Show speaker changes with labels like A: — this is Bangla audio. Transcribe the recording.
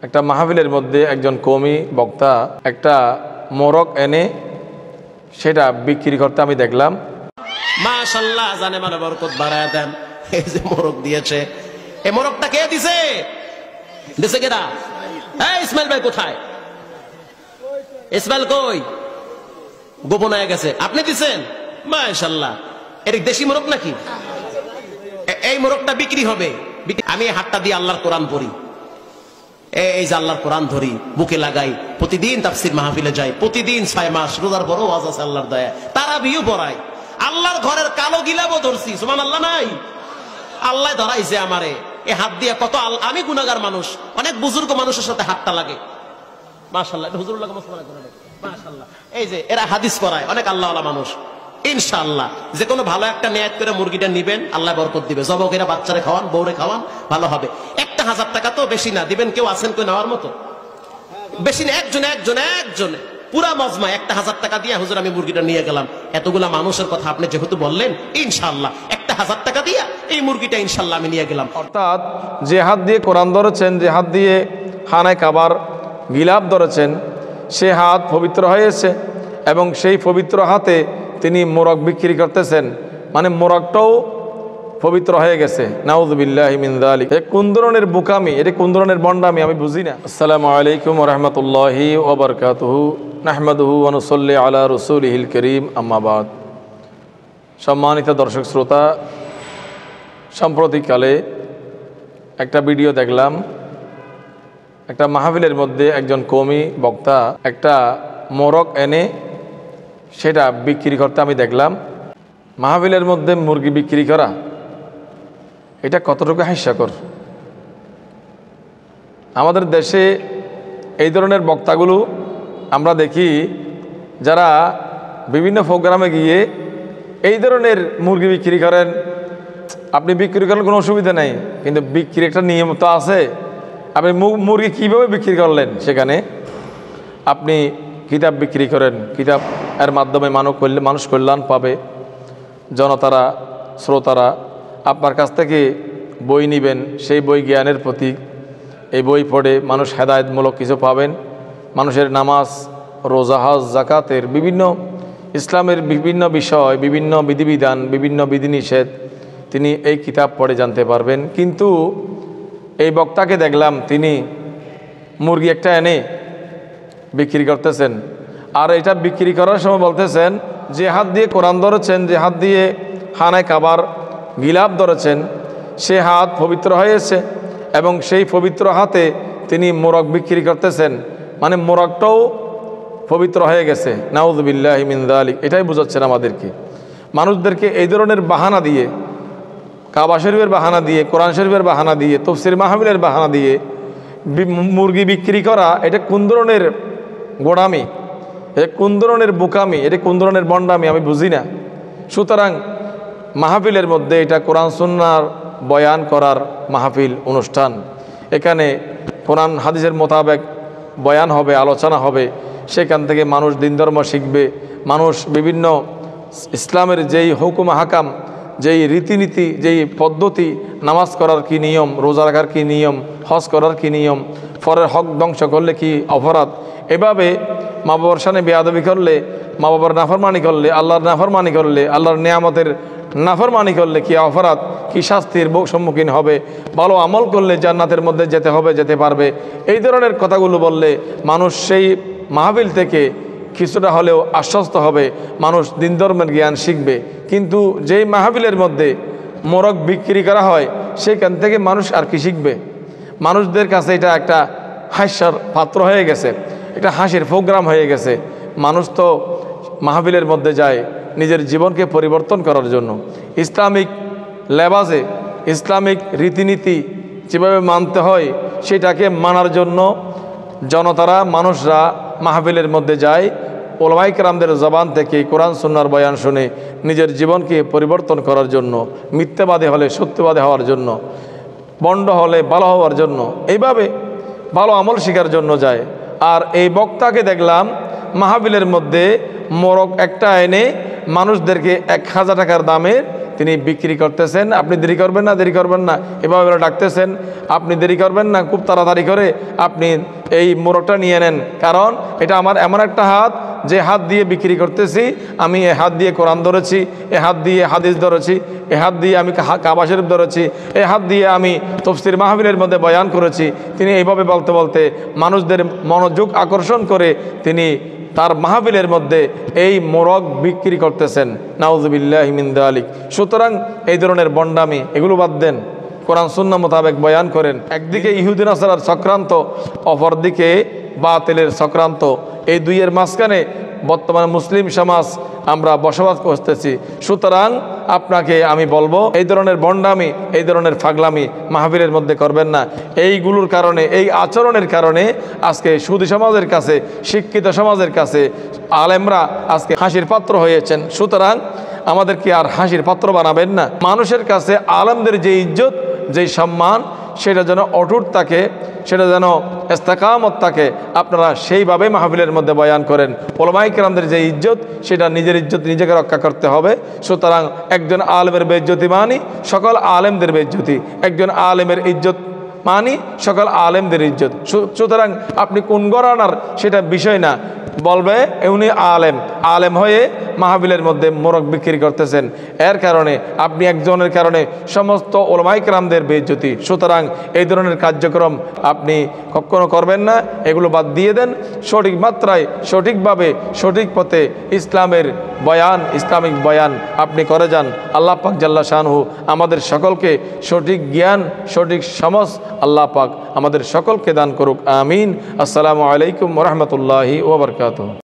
A: একটা মাহফিলের মধ্যে একজন কওমি বক্তা একটা মোরগ এনে সেটা বিক্রি করতে আমি দেখলাম।
B: মাশাআল্লাহ, জানে মানে বরকত বাড়ায় দেন। এই যে মোরগ দিয়েছে, এই মোরগটা কে দিছে? দিছে কেডা? এই ইসমাইল ভাই কোথায়? ইসমাইল কই? গোপন হয়ে গেছে। আপনি দিছেন? মাশাআল্লাহ। এর দেশি মোরগ নাকি? এই মোরগটা বিক্রি হবে। আমি হাতটা দিয়ে আল্লাহর কোরআন পড়ি, এই যে আল্লাহর কোরআন ধরি, বুকে লাগাই, প্রতিদিন তাফসীর মাহফিলে যাই, প্রতিদিন 6 মাস রোজার বড় ওয়াজ আছে আল্লাহর দয়া, তারাবিও পড়াই, আল্লাহর ঘরের কালো গিলাবও ধরছি। সুবহানাল্লাহ নাই? আল্লাহ ধরাইছে আমারে এই হাত দিয়ে। কত আমি গুনাহগার মানুষ, অনেক বুজুর্গ মানুষের সাথে হাতটা লাগে। মাশাআল্লাহ, হুজুরুল্লাহ মাশাআল্লাহ। এই যে এরা হাদিস পড়ায়, অনেক আল্লাহওয়ালা মানুষ। ইনশাআল্লাহ যে কোনো ভালো একটা নিয়ত করে মুরগিটা নিবেন, আল্লাহ বরকত দিবে। জবকেরা বাচ্চারে খাওয়ান, বউরে খাওয়ান, ভালো হবে। 1000 টাকা তো বেশি না, দিবেন। কেউ আছেন কেউ নেওয়ার মতো? বেশি না, একজনে পুরা মজমা 1000 টাকা দিয়ে, হুজুর আমি মুরগিটা নিয়ে গেলাম। এতগুলা মানুষের কথা আপনি যেহেতু বললেন, ইনশাআল্লাহ 1000 টাকা দিয়া এই মুরগিটা ইনশাআল্লাহ আমি নিয়ে গেলাম।
A: অর্থাৎ যে হাত দিয়ে কোরআন ধরেছেন, যে হাত দিয়ে খানায় কাবার গিলাপ ধরেছেন, সে হাত পবিত্র হয়েছে এবং সেই পবিত্র হাতে তিনি মোরগ বিক্রি করতেছেন, মানে মোরগটাও পবিত্র হয়ে গেছে। নাউযুবিল্লাহি মিন যালিক। এ কোন ধরনের বোকামি, এটা কোন ধরনের বন্ডামি আমি বুঝি না। আসসালামু আলাইকুম ওয়া রাহমাতুল্লাহি ওয়া বারাকাতুহু। নাহমাদুহু ওয়া নুসাল্লি আলা রাসূলিহিল কারীম, আম্মা বাদ। সম্মানিত দর্শক শ্রোতা, সাম্প্রতিককালে একটা ভিডিও দেখলাম। একটা মাহফিলের মধ্যে একজন কওমি বক্তা একটা মোরগ এনে সেটা বিক্রি করতে আমি দেখলাম। মাহফিলের মধ্যে মুরগি বিক্রি করা, এটা কতটুকু হাস্যকর। আমাদের দেশে এই ধরনের বক্তাগুলো আমরা দেখি, যারা বিভিন্ন প্রোগ্রামে গিয়ে এই ধরনের মুরগি বিক্রি করেন। আপনি বিক্রি করেন, কোনো অসুবিধা নেই, কিন্তু বিক্রি একটা নিয়ম তো আছে। আপনি মুরগি কীভাবে বিক্রি করলেন? সেখানে আপনি কিতাব বিক্রি করেন, কিতাব এর মাধ্যমে মানুষ কল্যাণ পাবে। জনতারা, শ্রোতারা আপনার কাছ থেকে বই নেবেন, সেই বই জ্ঞানের প্রতীক। এই বই পড়ে মানুষ হেদায়েতমূলক কিছু পাবেন। মানুষের নামাজ, রোজা, হজ, যাকাতের বিভিন্ন ইসলামের বিভিন্ন বিষয়, বিভিন্ন বিধিবিধান, বিভিন্ন বিধিনিষেধ তিনি এই কিতাব পড়ে জানতে পারবেন। কিন্তু এই বক্তাকে দেখলাম তিনি মুরগি একটা এনে বিক্রি করতেছেন। আর এটা বিক্রি করার সময় বলতেছেন, যে হাত দিয়ে কোরআন ধরেছেন, যে হাত দিয়ে খানায় কাবার গিলাপ ধরেছেন, সে হাত পবিত্র হয়েছে এবং সেই পবিত্র হাতে তিনি মোরগ বিক্রি করতেছেন, মানে মোরগটাও পবিত্র হয়ে গেছে। নাউযুবিল্লাহি মিন যালিক। এটাই বোঝাচ্ছেন আমাদেরকে, মানুষদেরকে এই ধরনের বাহানা দিয়ে, কাবা শরীফের বাহানা দিয়ে, কোরআন শরীফের বাহানা দিয়ে, তাফসীর মাহফিলের বাহানা দিয়ে মুরগি বিক্রি করা, এটা কোন ধরনের গোড়ামি, এটা কোন ধরনের বোকামি, এটা কোন ধরনের বন্ডামি আমি বুঝি না। সুতরাং মাহফিলের মধ্যে এটা কোরআন সুন্নাহর বয়ান করার মাহফিল, অনুষ্ঠান। এখানে কোরআন হাদিসের মোতাবেক বয়ান হবে, আলোচনা হবে। সেখান থেকে মানুষ দিন ধর্ম শিখবে। মানুষ বিভিন্ন ইসলামের যেই হুকুম হাকাম, যেই রীতিনীতি, যেই পদ্ধতি, নামাজ করার কি নিয়ম, রোজা রাখার কি নিয়ম, হজ করার কি নিয়ম, পরের হক ধ্বংস করলে কি অপরাধ, এভাবে মা বাবার সামনে বেয়াদবি করলে, মা বাবার নাফরমানি করলে, আল্লাহর নাফরমানি করলে, আল্লাহর নিয়ামতের নাফরমানি করলে কি অপরাধ, কি শাস্তির সম্মুখীন হবে, ভালো আমল করলে জান্নাতের মধ্যে যেতে হবে, যেতে পারবে, এই ধরনের কথাগুলো বললে মানুষ সেই মাহফিল থেকে কিছুটা হলেও আশ্বস্ত হবে, মানুষ দিন ধর্মের জ্ঞান শিখবে। কিন্তু যেই মাহফিলের মধ্যে মোরগ বিক্রি করা হয়, সেখান থেকে মানুষ আর কি শিখবে? মানুষদের কাছে এটা একটা হাস্যর পাত্র হয়ে গেছে, একটা হাসির প্রোগ্রাম হয়ে গেছে। মানুষ তো মাহফিলের মধ্যে যায় নিজের জীবনকে পরিবর্তন করার জন্য, ইসলামিক লেবাসে, ইসলামিক রীতিনীতি যেভাবে মানতে হয় সেটাকে মানার জন্য জনতারা, মানুষরা মাহফিলের মধ্যে যায় ওলামায়ে কেরামদের জবান থেকে কোরআন সুন্নাহর বয়ান শুনে নিজের জীবনকে পরিবর্তন করার জন্য, মিথ্যাবাদী হলে সত্যবাদী হওয়ার জন্য, বন্ড হলে ভালো হওয়ার জন্য, এইভাবে ভালো আমল শেখার জন্য যায়। আর এই বক্তাকে দেখলাম মাহফিলের মধ্যে মোরগ একটা এনে মানুষদেরকে 1000 টাকার দামের তিনি বিক্রি করতেছেন। আপনি দেরি করবেন না, দেরি করবেন না, এভাবে বলে ডাকতেছেন। আপনি দেরি করবেন না, খুব তাড়াতাড়ি করে আপনি এই মোরগটা নিয়ে নেন, কারণ এটা আমার এমন একটা হাত যে হাত দিয়ে বিক্রি করতেছি। আমি এ হাত দিয়ে কোরআন ধরেছি, এ হাত দিয়ে হাদিস ধরেছি, এ হাত দিয়ে আমি কাবা শরীফ ধরেছি, এ হাত দিয়ে আমি তাফসীর মাহফিলের মধ্যে বয়ান করেছি। তিনি এইভাবে বলতে বলতে মানুষদের মনোযোগ আকর্ষণ করে তিনি তার মাহফিলের মধ্যে এই মোরগ বিক্রি করতেছেন। নাউযুবিল্লাহি মিন যালিক। সুতরাং এই ধরনের বন্ডামি এগুলো বাদ দেন, কোরআন সুন্নাহ মোতাবেক বয়ান করেন। একদিকে ইহুদি নাসারার চক্রান্ত, অপরদিকে বাতিলের চক্রান্ত, এই দুইয়ের মাঝখানে বর্তমানে মুসলিম সমাজ আমরা বসবাস করতেছি। সুতরাং আপনাকে আমি বলবো, এই ধরনের বন্ডামি, এই ধরনের ফাগলামি মাহফিলের মধ্যে করবেন না। এইগুলোর কারণে, এই আচরণের কারণে আজকে সুধী সমাজের কাছে, শিক্ষিত সমাজের কাছে আলেমরা আজকে হাসির পাত্র হয়েছেন। সুতরাং আমাদেরকে আর হাসির পাত্র বানাবেন না। মানুষের কাছে আলেমদের যে ইজ্জত, যেই সম্মান, সেটা যেন অটুট থাকে, সেটা যেন ইস্তেকামত থাকে। আপনারা সেইভাবে মাহফিলের মধ্যে বয়ান করেন। উলামায়ে কেরামদের যে ইজ্জত, সেটা নিজের ইজ্জত নিজেকে রক্ষা করতে হবে। সুতরাং একজন আলেমের বেইজ্জতি মানি, সকল আলেমদের বেইজ্জতি। একজন আলেমের ইজ্জত মানি, সকল আলেমদের ইজ্জত। সুতরাং আপনি কোন ঘরানার সেটা বিষয় না, বলবে উনি আলেম, আলেম হয়ে মাহফিলের মধ্যে মোরগ বিক্রি করতেছেন। এর কারণে আপনি একজনের কারণে সমস্ত উলামায়ে কেরামদের বেইজ্জতি। সুতরাং এই ধরনের কার্যক্রম আপনি কখনো করবেন না, এগুলো বাদ দিয়ে দেন। সঠিক মাত্রায়, সঠিকভাবে, সঠিক পথে ইসলামের বয়ান, ইসলামিক বয়ান আপনি করে যান। আল্লাহ পাক জাল্লা শানহু আমাদের সকলকে সঠিক জ্ঞান, সঠিক সমঝ আল্লাহ পাক আমাদের সকলকে দান করুক। আমিন। আসসালামু আলাইকুম ওয়া রাহমাতুল্লাহি ওয়া বারাকাতুহু।